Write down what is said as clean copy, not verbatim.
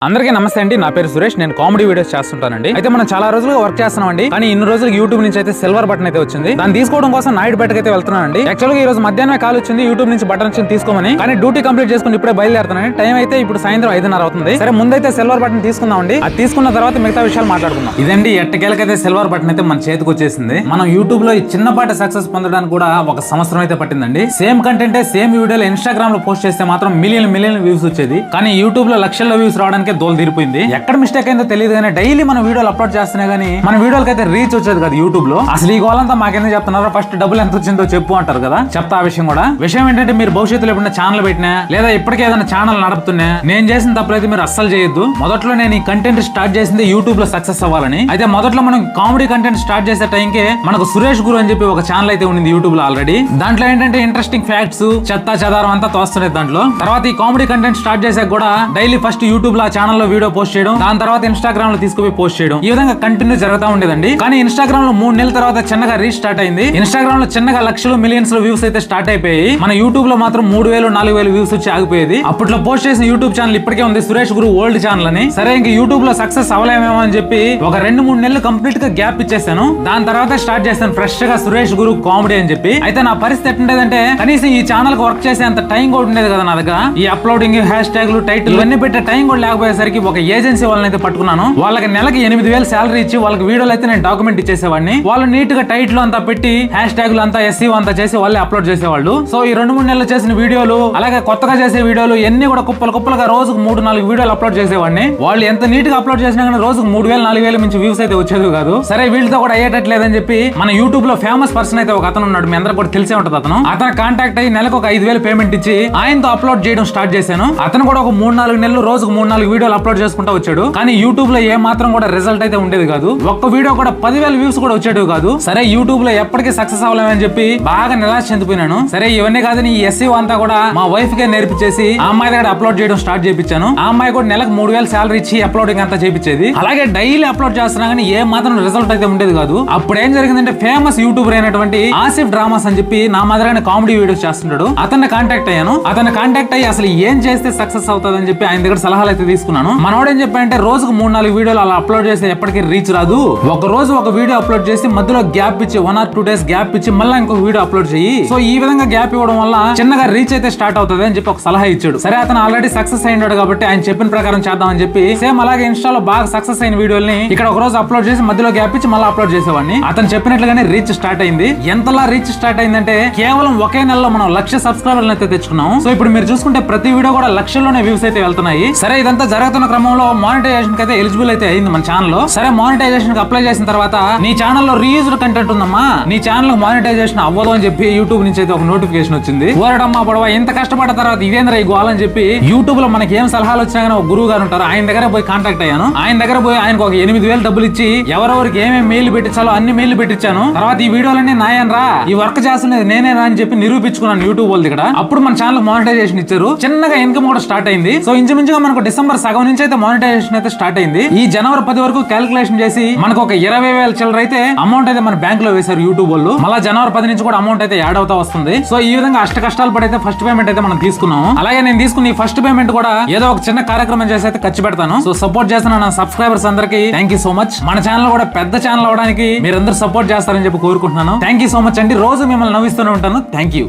అందరికీ నమస్తే అండి. నా పేరు సురేష్. నేను కామెడీ వీడియోస్ చేస్తుంటానండి. అయితే మనం చాలా రోజులుగా వర్క్ చేస్తున్నామండి. కానీ ఇన్ని రోజులు యూట్యూబ్ నుంచి అయితే సిల్వర్ బటన్ అయితే వచ్చింది. దాన్ని తీసుకోవడం కోసం నాయుడుపేటకి అయితే వెళ్తున్నానండి. యాక్చువల్ గా ఈ రోజు మధ్యాహ్నం కాల్ వచ్చింది యూట్యూబ్ నుంచి బటన్ వచ్చింది తీసుకోమని. కానీ డ్యూటీ కంప్లీట్ చేసుకుని ఇప్పుడే బయలుదేరుతున్నాను. టైం అయితే ఇప్పుడు సాయంత్రం 5:30 అవుతుంది. సరే ముందైతే సిల్వర్ బటన్ తీసుకుందామండి. అది తీసుకున్న తర్వాత మిగతా విషయాలు మాట్లాడుకుందాం. ఇదండి ఎట్టకేలకైతే సిల్వర్ బటన్ అయితే మన చేతికి వచ్చేసింది. మనం యూట్యూబ్ లో ఈ చిన్నపాటి సక్సెస్ పొందడానికి కూడా ఒక సంవత్సరం అయితే పట్టిందండి. సేమ్ కంటెంట్ సేమ్ వీడియోలు ఇన్స్టాగ్రామ్ లో పోస్ట్ చేస్తే మాత్రం మిలియన్ వ్యూస్ వచ్చేది. కానీ యూట్యూబ్ లో లక్షల్లో వ్యూస్ రావడానికి దోలు తీరిపోయింది. ఎక్కడ మిస్టేక్ అయిందో తెలియదు కానీ డైలీ మన వీడియోలు అప్లోడ్ చేస్తున్నా గానీ మన వీడియోలకి అయితే రీచ్ వచ్చేది కదా యూట్యూబ్ లో. అసలు ఈ గోలంతా మాకెందుకు చెప్తున్నారో ఫస్ట్ డబ్బులు ఎంత వచ్చిందో చెప్పు అంటారు కదా. చెప్తా ఆ విషయం కూడా. విషయం ఏంటంటే మీరు భవిష్యత్తులో ఎప్పుడైనా ఛానల్ పెట్టినా లేదా ఇప్పటికే ఏదైనా ఛానల్ నడుపుతున్నా నేను చేసిన తప్పులైతే మీరు అస్సలు చేయొద్దు. మొదట్లో నేను ఈ కంటెంట్ స్టార్ట్ చేసింది యూట్యూబ్ లో సక్సెస్ అవ్వాలని. అయితే మొదట్లో మనం కామెడీ కంటెంట్ స్టార్ట్ చేసే టైంకే మనకు సురేష్ గురు అని చెప్పి ఒక ఛానల్ అయితే ఉంది యూట్యూబ్ లో ఆల్రెడీ. దాంట్లో ఏంటంటే ఇంట్రెస్టింగ్ ఫ్యాక్ట్స్ చెత్త చెదారం అంతా తోస్తున్నాయి దాంట్లో. తర్వాత ఈ కామెడీ కంటెంట్ స్టార్ట్ చేసాక కూడా డైలీ ఫస్ట్ యూట్యూబ్ లో ఆ ఛానల్ లో వీడియో పోస్ట్ చేయడం, దాని తర్వాత ఇన్స్టాగ్రామ్ లో తీసుకుపోయి పోస్ట్ చేయడం, ఈ విధంగా కంటిన్యూ జరుగుతూ ఉండేదండి. కానీ ఇన్స్టాగ్రామ్ లో 3 నెలల తర్వాత చిన్నగా రీస్టార్ట్ అయింది. ఇన్స్టాగ్రామ్ లో చిన్నగా లక్షలు మిలియన్స్ లో వ్యూస్ అయితే స్టార్ట్ అయిపోయి మన యూట్యూబ్ లో మాత్రం 3,000-4,000 వ్యూస్ వచ్చి ఆగిపోయేది. అప్పట్లో పోస్ట్ చేసిన యూట్యూబ్ ఛానల్ ఇప్పటికే ఉంది సురేష్ గురు ఓల్డ్ ఛానల్ అని. సరే ఇంక యూట్యూబ్ లో సక్సెస్ అవ్వలేమేమో అని చెప్పి ఒక 2-3 నెలలు కంప్లీట్ గా గ్యాప్ ఇచ్చేసాను. దాని తర్వాత స్టార్ట్ చేస్తాను ఫ్రెష్ గా సురేష్ గురు కామెడీ అని చెప్పి. అయితే నా పరిస్థితి ఎట్టుండేదంటే కనీసం ఈ ఛానల్ కి వర్క్ చేసే అంత టైం కూడా ఉండేది కదా నా దగ్గర. ఈ అప్లోడింగ్ హ్యాష్ ట్యాగ్లు టైటిల్ ఇవన్నీ పెట్టే టైం కూడా లేకపోయేసరికి ఒక ఏజెన్సీ వాళ్ళని అయితే పట్టుకున్నాను. వాళ్ళకి నెలకి 8,000 శాలరీ ఇచ్చి వాళ్ళకి వీడియోలు అయితే నేను డాక్యుమెంట్ ఇచ్చేసేవాడిని. వాళ్ళు నీట్ గా టైటిల్ అంతా పెట్టి హ్యాష్ ట్యాగ్లు అంతా SEO అంతా చేసి వాళ్ళే అప్లోడ్ చేసేవాళ్ళు. సో ఈ 2-3 నెలలు చేసిన వీడియోలు అలాగే కొత్తగా చేసే వీడియోలు ఎన్ని కూడా కుప్పలుగా రోజుకు 3-4 వీడియోలు అప్లోడ్ చేసేవాడిని. వాళ్ళు ఎంత నీట్ గా అప్లోడ్ చేసినా కానీ రోజుకు 3,000-4,000 మించి వ్యూస్ అయితే వచ్చేది కాదు. సరే వీళ్ళతో కూడా అయ్యేటట్లేదని చెప్పి మన యూట్యూబ్ లో ఫేమస్ పర్సన్ అయితే ఒక అతను ఉన్నాడు. మీ అందరూ కూడా తెలిసే ఉంటది. అతను కాంటాక్ట్ అయ్యి నెలకు ఒక 5,000 పేమెంట్ ఇచ్చి ఆయనతో అప్లోడ్ చేయడం స్టార్ట్ చేశాను. అతను కూడా ఒక 3-4 నెలలు రోజుకు 3-4 వీడియోలు అప్లోడ్ చేసుకుంటూ వచ్చాడు. కానీ యూట్యూబ్ లో ఏ మాత్రం కూడా రిజల్ట్ అయితే ఉండేది కాదు. ఒక్క వీడియో కూడా 10,000 వ్యూస్ కూడా వచ్చేటివి కాదు. సరే యూట్యూబ్ లో ఎప్పటికీ సక్సెస్ అవ్వలేమని చెప్పి బాగా నిరాశ చెందిపోయినాను. సరే ఇవన్నీ కాదని ఈ SEO అంతా కూడా మా వైఫ్ కే నేర్పించేసి ఆ అమ్మాయి దగ్గర అప్లోడ్ చేయడం స్టార్ట్ చేయించాను. ఆ అమ్మాయి కూడా నెలకు 3,000 శాలరీ ఇచ్చి అప్లోడింగ్ అంతా చేయించేది. అలాగే డైలీ అప్లోడ్ చేస్తున్నా కానీ ఏ మాత్రం రిజల్ట్ అయితే ఉండేది కాదు. అప్పుడు ఏం జరిగిందంటే ఫేమస్ యూట్యూబర్ అయినటువంటి ఆసిఫ్ డ్రామాస్ అని చెప్పి నా మాదిరిగానే కామెడీ వీడియోస్ చేస్తుంటాడు. అతన్ని కాంటాక్ట్ అయ్యాను. అతన్ని కాంటాక్ట్ అయ్యి అసలు ఏం చేస్తే సక్సెస్ అవుతుంది అని చెప్పి ఆయన దగ్గర సలహాలు అయితే తీసుకున్నాను. మనోడు ఏం చెప్పాడంటే రోజుకు 3-4 వీడియోలు అలా అప్లోడ్ చేస్తే ఎప్పటికీ రీచ్ రాదు. ఒక రోజు ఒక వీడియో అప్లోడ్ చేసి మధ్యలో గ్యాప్ ఇచ్చి 1 or 2 days గ్యాప్ ఇచ్చి మళ్ళీ ఇంకొక వీడియో అప్లోడ్ చేయి. సో ఈ విధంగా గ్యాప్ ఇవ్వడం వల్ల చిన్నగా రీచ్ అయితే స్టార్ట్ అవుతుంది అని చెప్పి ఒక సలహా ఇచ్చాడు. సరే అతను ఆల్రెడీ సక్సెస్ అయినాడు కాబట్టి ఆయన చెప్పిన ప్రకారం చేద్దామని చెప్పి సేమ్ అలాగే ఇన్స్టాలో బాగా సక్సెస్ అయిన వీడియోని ఇక్కడ ఒక రోజు అప్లోడ్ చేసి మధ్యలో గ్యాప్ ఇచ్చి మళ్ళీ అప్లోడ్ చేసేవాడిని. అతను చెప్పినట్లుగానే రీచ్ స్టార్ట్ అయింది. ఎంతలా రీచ్ స్టార్ట్ అయిందంటే కేవలం ఒకే నెలలో మనం 1,00,000 సబ్స్క్రైబర్లను అయితే తెచ్చుకున్నాం. సో ఇప్పుడు మీరు చూసుకుంటే ప్రతి వీడియో కూడా లక్షల్లోనే వ్యూస్ అయితే వెళ్తున్నాయి. సరే ఇదంతా జరుగుతున్న క్రమంలో మానిటైజేషన్ కి అయితే ఎలిజిబుల్ అయితే అయింది మన ఛానల్ లో. సరే మానిటైజేషన్ కి అప్లై చేసిన తర్వాత నీ ఛానల్ లో రీయూజ్డ్ కంటెంట్ ఉందమ్మా, నీ ఛానల్ మానిటైజేషన్ అవ్వదు అని చెప్పి యూట్యూబ్ నుంచి అయితే ఒక నోటిఫికేషన్ వచ్చింది. ఓరడమ్మా పొడవ ఇంత కష్టపడ్డ తర్వాత ఇదేంద్ర ఈ గోల్ అని చెప్పి యూట్యూబ్ లో మనకి ఏం సలహాలు వచ్చినా కానీ ఒక గురువు గారు ఉంటారు, ఆయన దగ్గర పోయి కాంటాక్ట్ అయ్యాను. ఆయన దగ్గర పోయి ఆయనకు ఒక 8,000 డబ్బులు ఇచ్చి ఎవరెవరికి ఏమేమి మెయిల్ పెట్టించాలో అన్ని మెయిల్ పెట్టించాను. తర్వాత ఈ వీడియోలన్నీ నాయనరా, ఈ వర్క్ చేస్తున్నది నేనేనా అని చెప్పి నిరూపించుకున్నాను యూట్యూబ్ వాళ్ళ దగ్గర. అప్పుడు మన ఛానల్ మానిటైజేషన్ ఇచ్చారు. చిన్నగా ఇన్కమ్ కూడా స్టార్ట్ అయింది. సో ఇంచుమించుగా మనకు డిసెంబర్ సగం నుంచి అయితే మానిటైజేషన్ అయితే స్టార్ట్ అయింది. ఈ జనవరి 10 వరకు క్యాలిక్యులేషన్ చేసి మనకు ఒక 20,000 చిల్లర అయితే అమౌంట్ అయితే మన బ్యాంక్ లో వేశారు యూట్యూబ్ వాళ్ళు. మళ్ళీ జనవరి 10 నుంచి కూడా అమౌంట్ అయితే యాడ్ అవుతా వస్తుంది. సో ఈ విధంగా అష్ట కష్టాలు పడి అయితే ఫస్ట్ పేమెంట్ అయితే మనం తీసుకున్నాము. అలాగే నేను తీసుకున్న ఈ ఫస్ట్ పేమెంట్ కూడా ఏదో ఒక చిన్న కార్యక్రమం చేసి అయితే ఖర్చు పెడతాను. సో సపోర్ట్ చేస్తున్న నా సబ్స్క్రైబర్స్ అందరికి థ్యాంక్ యూ సో మచ్. మన ఛానల్ కూడా పెద్ద ఛానల్ అవడానికి మీరందరూ సపోర్ట్ చేస్తారని చెప్పి కోరుకుంటున్నాను. థ్యాంక్ యూ సో మచ్ అండి. రోజు మిమ్మల్ని నవ్విస్తూనే ఉంటాను. Thank you.